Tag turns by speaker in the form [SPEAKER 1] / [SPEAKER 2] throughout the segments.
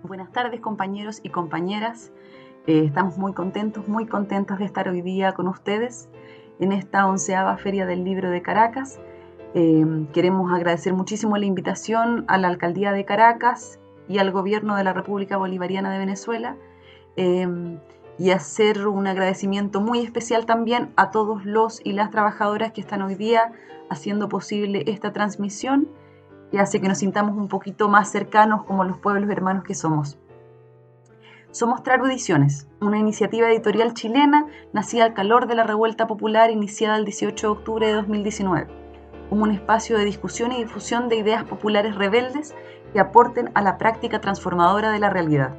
[SPEAKER 1] Buenas tardes, compañeros y compañeras. Estamos muy contentas de estar hoy día con ustedes en esta 11ª Feria del Libro de Caracas. Queremos agradecer muchísimo la invitación a la Alcaldía de Caracas y al Gobierno de la República Bolivariana de Venezuela y hacer un agradecimiento muy especial también a todos los y las trabajadoras que están hoy día haciendo posible esta transmisión, que hace que nos sintamos un poquito más cercanos como los pueblos hermanos que somos. Somos Traru Ediciones, una iniciativa editorial chilena nacida al calor de la revuelta popular iniciada el 18 de octubre de 2019, como un espacio de discusión y difusión de ideas populares rebeldes que aporten a la práctica transformadora de la realidad.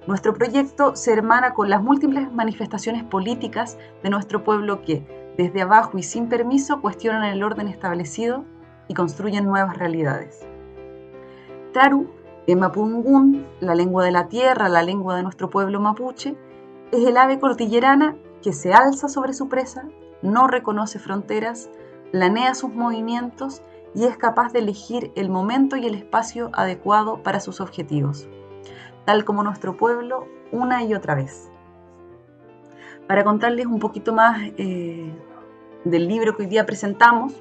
[SPEAKER 1] Nuestro proyecto se hermana con las múltiples manifestaciones políticas de nuestro pueblo que, desde abajo y sin permiso, cuestionan el orden establecido y construyen nuevas realidades. Traru, en mapudungún, la lengua de la tierra, la lengua de nuestro pueblo mapuche, es el ave cordillerana que se alza sobre su presa, no reconoce fronteras, planea sus movimientos y es capaz de elegir el momento y el espacio adecuado para sus objetivos, tal como nuestro pueblo una y otra vez. Para contarles un poquito más del libro que hoy día presentamos,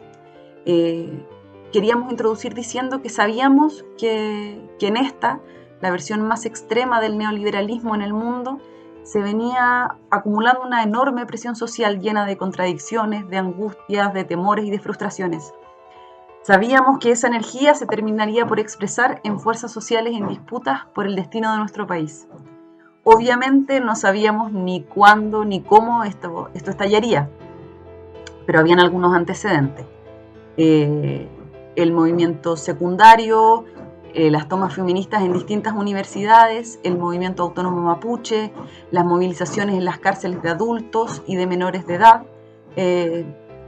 [SPEAKER 1] queríamos introducir diciendo que sabíamos que en esta, la versión más extrema del neoliberalismo en el mundo, se venía acumulando una enorme presión social llena de contradicciones, de angustias, de temores y de frustraciones. Sabíamos que esa energía se terminaría por expresar en fuerzas sociales en disputas por el destino de nuestro país. Obviamente no sabíamos ni cuándo ni cómo esto estallaría, pero habían algunos antecedentes. El movimiento secundario, las tomas feministas en distintas universidades, el movimiento autónomo mapuche, las movilizaciones en las cárceles de adultos y de menores de edad,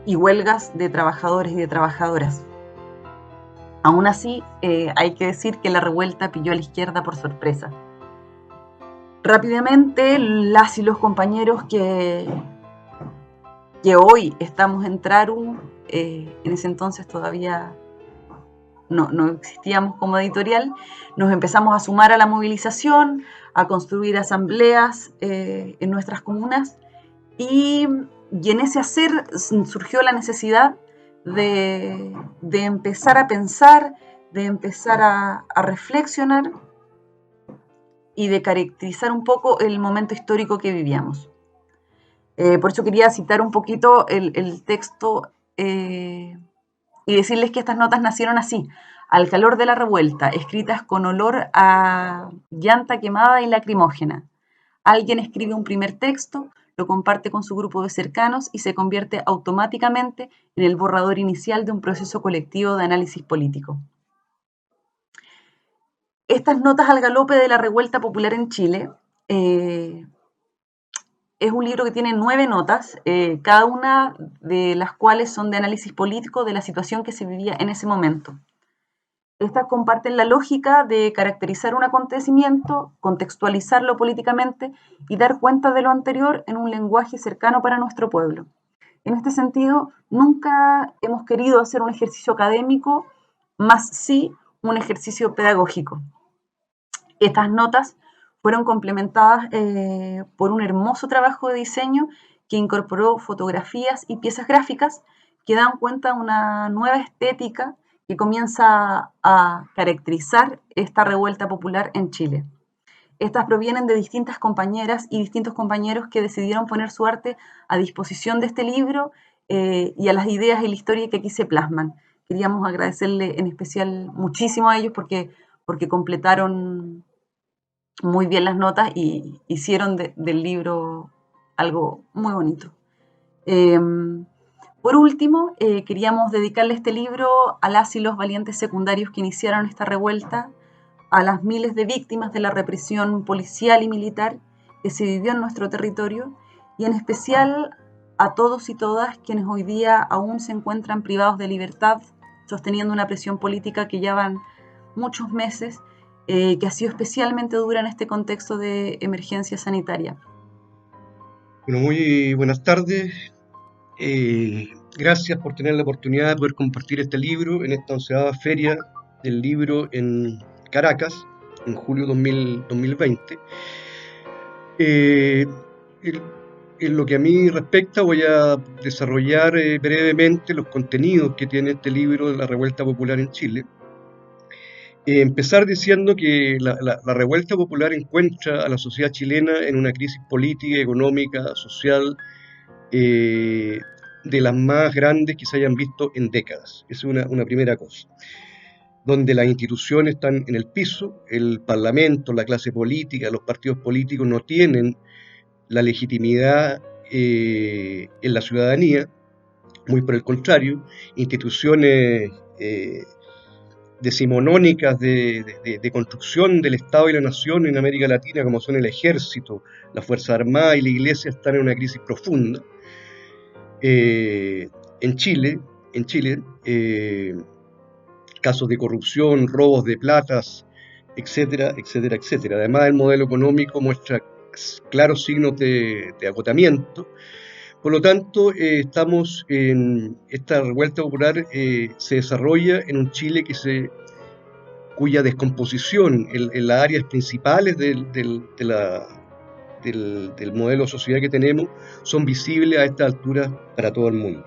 [SPEAKER 1] y huelgas de trabajadores y de trabajadoras. Aún así, hay que decir que la revuelta pilló a la izquierda por sorpresa. Rápidamente, las y los compañeros que hoy estamos en Traru, en ese entonces todavía no existíamos como editorial, nos empezamos a sumar a la movilización, a construir asambleas en nuestras comunas y en ese hacer surgió la necesidad de empezar a pensar, de empezar a reflexionar y de caracterizar un poco el momento histórico que vivíamos. Por eso quería citar un poquito el texto y decirles que estas notas nacieron así, al calor de la revuelta, escritas con olor a llanta quemada y lacrimógena. Alguien escribe un primer texto, lo comparte con su grupo de cercanos y se convierte automáticamente en el borrador inicial de un proceso colectivo de análisis político. Estas notas al galope de la revuelta popular en Chile es un libro que tiene 9 notas, cada una de las cuales son de análisis político de la situación que se vivía en ese momento. Estas comparten la lógica de caracterizar un acontecimiento, contextualizarlo políticamente y dar cuenta de lo anterior en un lenguaje cercano para nuestro pueblo. En este sentido, nunca hemos querido hacer un ejercicio académico, más sí un ejercicio pedagógico. Estas notas fueron complementadas por un hermoso trabajo de diseño que incorporó fotografías y piezas gráficas que dan cuenta de una nueva estética que comienza a caracterizar esta revuelta popular en Chile. Estas provienen de distintas compañeras y distintos compañeros que decidieron poner su arte a disposición de este libro y a las ideas y la historia que aquí se plasman. Queríamos agradecerle en especial muchísimo a ellos porque completaron muy bien las notas y hicieron del libro algo muy bonito. Por último, queríamos dedicarle este libro a las y los valientes secundarios que iniciaron esta revuelta, a las miles de víctimas de la represión policial y militar que se vivió en nuestro territorio y en especial a todos y todas quienes hoy día aún se encuentran privados de libertad, sosteniendo una presión política que ya van muchos meses, que ha sido especialmente dura en este contexto de emergencia sanitaria.
[SPEAKER 2] Bueno, muy buenas tardes. Gracias por tener la oportunidad de poder compartir este libro en esta 11ª Feria del Libro en Caracas. en julio 2020. En lo que a mí respecta, voy a desarrollar brevemente los contenidos que tiene este libro de la Revuelta Popular en Chile. Empezar diciendo que la revuelta popular encuentra a la sociedad chilena en una crisis política, económica, social, de las más grandes que se hayan visto en décadas. Esa es una primera cosa. Donde las instituciones están en el piso, el Parlamento, la clase política, los partidos políticos no tienen la legitimidad en la ciudadanía, muy por el contrario, instituciones decimonónicas de construcción del Estado y la Nación en América Latina, como son el Ejército, la Fuerza Armada y la Iglesia, están en una crisis profunda. En Chile, casos de corrupción, robos de platas, etcétera, etcétera, etcétera. Además, el modelo económico muestra claros signos de agotamiento. Por lo tanto, estamos en esta revuelta popular se desarrolla en un Chile cuya descomposición en las áreas principales del modelo de sociedad que tenemos son visibles a esta altura para todo el mundo.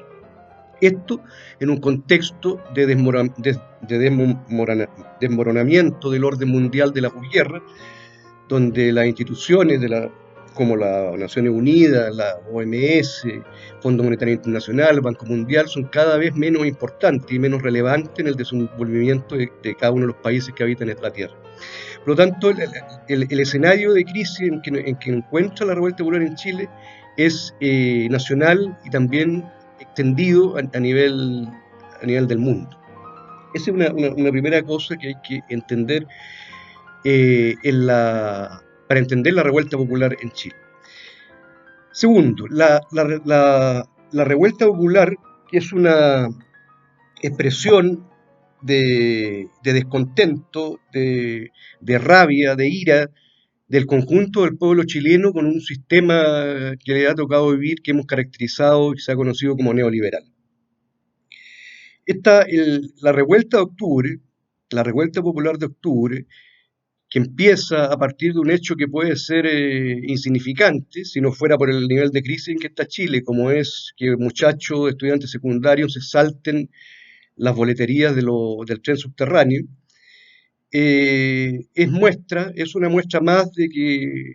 [SPEAKER 2] Esto en un contexto de desmoronamiento del orden mundial de la posguerra, donde las instituciones como las Naciones Unidas, la OMS, Fondo Monetario Internacional, Banco Mundial, son cada vez menos importantes y menos relevantes en el desenvolvimiento de cada uno de los países que habitan esta tierra. Por lo tanto, el escenario de crisis en que encuentra la revuelta popular en Chile es nacional y también extendido a nivel del mundo. Esa es una primera cosa que hay que entender para entender la revuelta popular en Chile. Segundo, la revuelta popular es una expresión de descontento, de rabia, de ira del conjunto del pueblo chileno con un sistema que le ha tocado vivir, que hemos caracterizado y se ha conocido como neoliberal. La revuelta de octubre, la revuelta popular de octubre, que empieza a partir de un hecho que puede ser insignificante, si no fuera por el nivel de crisis en que está Chile, como es que muchachos, estudiantes secundarios se salten las boleterías del tren subterráneo, es una muestra más de que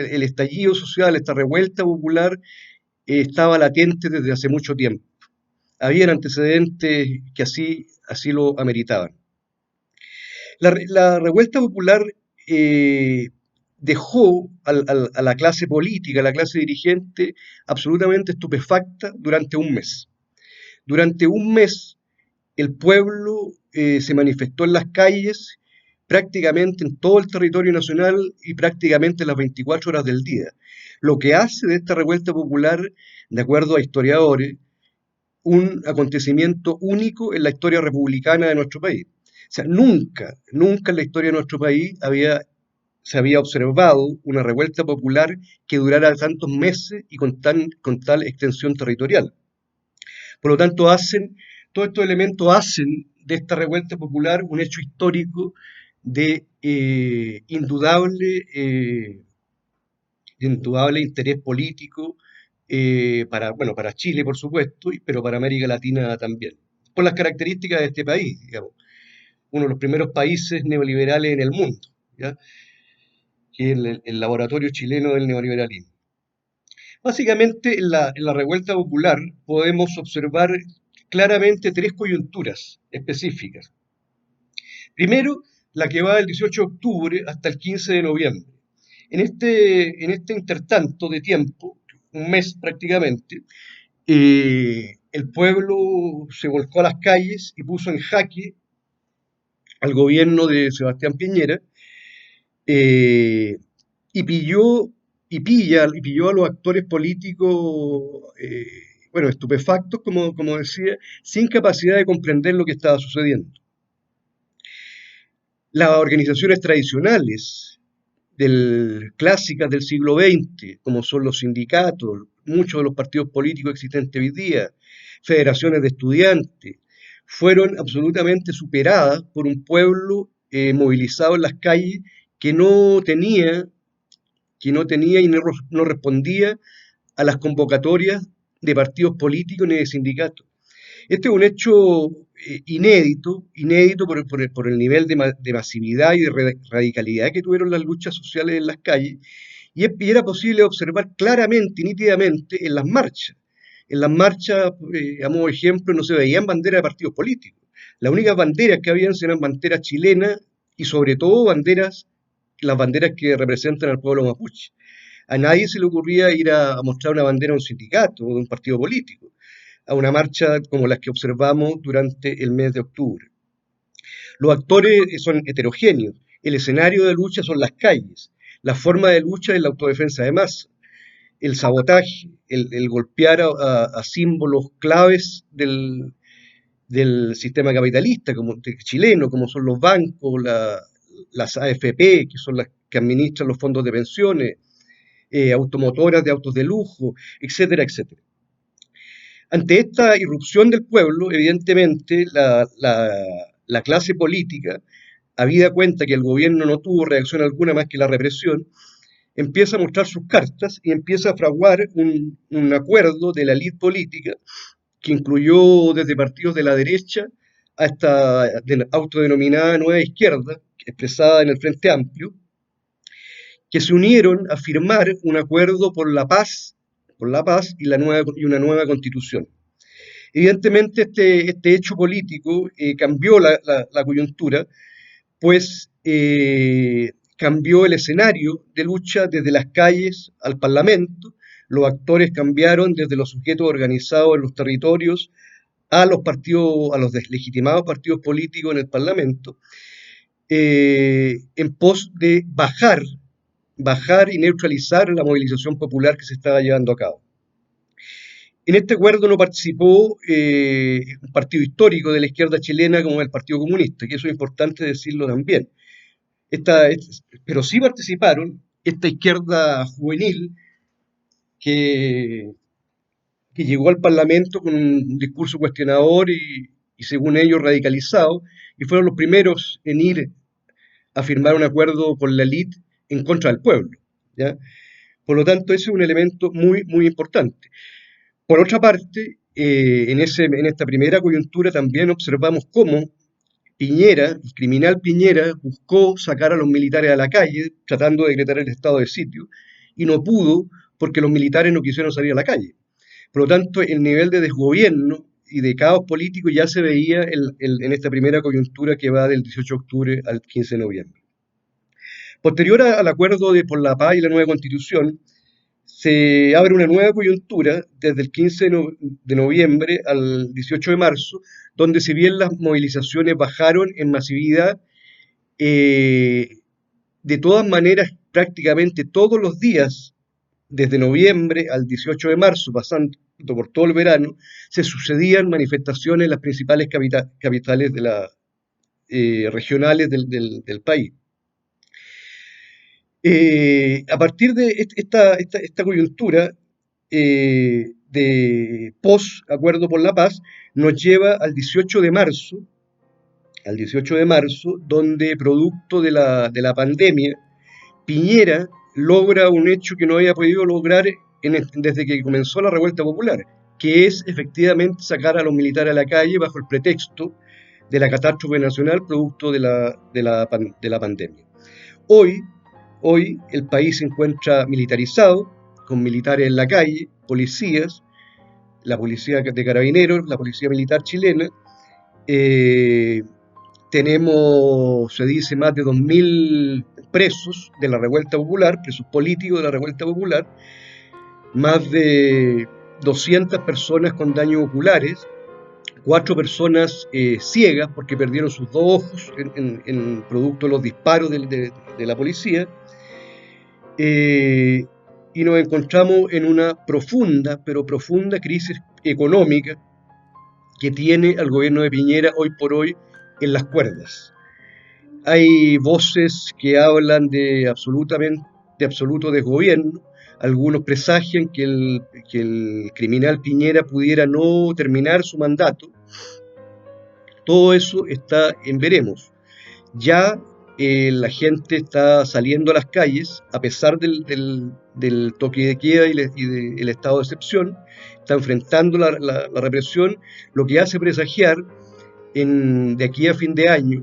[SPEAKER 2] el estallido social, esta revuelta popular, estaba latente desde hace mucho tiempo. Habían antecedentes que así lo ameritaban. La revuelta popular dejó a la clase política, a la clase dirigente, absolutamente estupefacta durante un mes. Durante un mes el pueblo se manifestó en las calles prácticamente en todo el territorio nacional y prácticamente las 24 horas del día. Lo que hace de esta revuelta popular, de acuerdo a historiadores, un acontecimiento único en la historia republicana de nuestro país. O sea, nunca en la historia de nuestro país se había observado una revuelta popular que durara tantos meses y con tal extensión territorial. Por lo tanto, todos estos elementos hacen de esta revuelta popular un hecho histórico de indudable interés político para Chile, por supuesto, pero para América Latina también, por las características de este país, digamos, uno de los primeros países neoliberales en el mundo, ¿ya? Que es el laboratorio chileno del neoliberalismo. Básicamente, en la revuelta popular podemos observar claramente tres coyunturas específicas. Primero, la que va del 18 de octubre hasta el 15 de noviembre. En este intertanto de tiempo, un mes prácticamente, el pueblo se volcó a las calles y puso en jaque al gobierno de Sebastián Piñera y pilló a los actores políticos, estupefactos, como decía, sin capacidad de comprender lo que estaba sucediendo. Las organizaciones tradicionales clásicas del siglo XX, como son los sindicatos, muchos de los partidos políticos existentes hoy día, federaciones de estudiantes, fueron absolutamente superadas por un pueblo movilizado en las calles que no tenía, y no respondía a las convocatorias de partidos políticos ni de sindicatos. Este es un hecho inédito por el nivel de masividad y de radicalidad que tuvieron las luchas sociales en las calles, y era posible observar claramente y nítidamente en las marchas. En las marchas, a modo de ejemplo, no se veían banderas de partidos políticos. Las únicas banderas que habían eran banderas chilenas y sobre todo las banderas que representan al pueblo mapuche. A nadie se le ocurría ir a mostrar una bandera de un sindicato o de un partido político, a una marcha como las que observamos durante el mes de octubre. Los actores son heterogéneos, el escenario de lucha son las calles, la forma de lucha es la autodefensa de masa, el sabotaje, el golpear a símbolos claves del sistema capitalista chileno, como son los bancos, las AFP, que son las que administran los fondos de pensiones, automotoras de autos de lujo, etcétera, etcétera. Ante esta irrupción del pueblo, evidentemente la clase política, habida cuenta que el gobierno no tuvo reacción alguna más que la represión, empieza a mostrar sus cartas y empieza a fraguar un acuerdo de la élite política que incluyó desde partidos de la derecha hasta autodenominada Nueva Izquierda, expresada en el Frente Amplio, que se unieron a firmar un acuerdo por la paz y una nueva constitución. Evidentemente este hecho político cambió la coyuntura, pues cambió el escenario de lucha desde las calles al Parlamento, los actores cambiaron desde los sujetos organizados en los territorios a los deslegitimados partidos políticos en el Parlamento, en pos de bajar y neutralizar la movilización popular que se estaba llevando a cabo. En este acuerdo no participó un partido histórico de la izquierda chilena como el Partido Comunista, que eso es importante decirlo también. Pero sí participaron esta izquierda juvenil que llegó al Parlamento con un discurso cuestionador y según ellos radicalizado, y fueron los primeros en ir a firmar un acuerdo con la élite en contra del pueblo, ¿ya? Por lo tanto, ese es un elemento muy, muy importante. Por otra parte, en esta primera coyuntura también observamos cómo Piñera, el criminal Piñera, buscó sacar a los militares a la calle, tratando de decretar el estado de sitio, y no pudo porque los militares no quisieron salir a la calle. Por lo tanto, el nivel de desgobierno y de caos político ya se veía en esta primera coyuntura que va del 18 de octubre al 15 de noviembre. Posterior al acuerdo por la paz y la nueva constitución, se abre una nueva coyuntura desde el 15 de noviembre al 18 de marzo, donde si bien las movilizaciones bajaron en masividad, de todas maneras prácticamente todos los días, desde noviembre al 18 de marzo, pasando por todo el verano, se sucedían manifestaciones en las principales capitales regionales del país. A partir de esta coyuntura de post-acuerdo por la paz, nos lleva al 18 de marzo, donde producto de la pandemia, Piñera logra un hecho que no había podido lograr desde que comenzó la revuelta popular, que es efectivamente sacar a los militares a la calle bajo el pretexto de la catástrofe nacional producto de la pandemia. Hoy el país se encuentra militarizado, con militares en la calle, policías, la policía de carabineros, la policía militar chilena. Tenemos, se dice, más de 2.000 presos de la revuelta popular, presos políticos de la revuelta popular, más de 200 personas con daños oculares, 4 personas ciegas porque perdieron sus 2 ojos en producto de los disparos de la policía. Y nos encontramos en una profunda crisis económica que tiene al gobierno de Piñera hoy por hoy en las cuerdas. Hay voces que hablan de absoluto desgobierno. Algunos presagian que el criminal Piñera pudiera no terminar su mandato. Todo eso está en veremos. Ya la gente está saliendo a las calles, a pesar del toque de queda y del estado de excepción, está enfrentando la represión, lo que hace presagiar de aquí a fin de año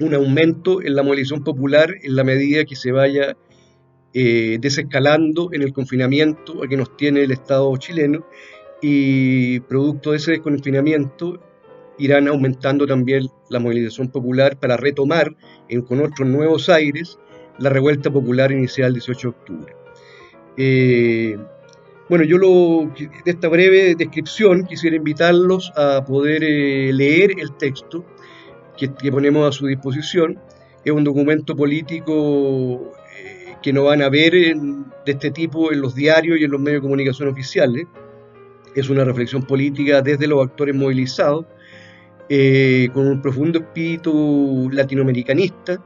[SPEAKER 2] un aumento en la movilización popular en la medida que se vaya desescalando en el confinamiento a que nos tiene el Estado chileno, y producto de ese desconfinamiento irán aumentando también la movilización popular para retomar con otros nuevos aires la revuelta popular inicial del 18 de octubre. Bueno, de esta breve descripción quisiera invitarlos a poder leer el texto que ponemos a su disposición. Es un documento político que no van a ver de este tipo en los diarios y en los medios de comunicación oficiales. Es una reflexión política desde los actores movilizados, con un profundo espíritu latinoamericanista,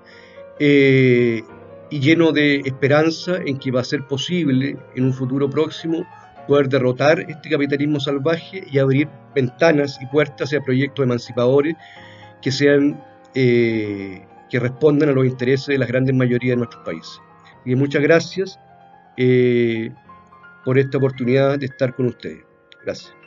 [SPEAKER 2] y lleno de esperanza en que va a ser posible en un futuro próximo poder derrotar este capitalismo salvaje y abrir ventanas y puertas hacia proyectos emancipadores que sean que respondan a los intereses de las grandes mayorías de nuestros países. Y muchas gracias por esta oportunidad de estar con ustedes. Gracias.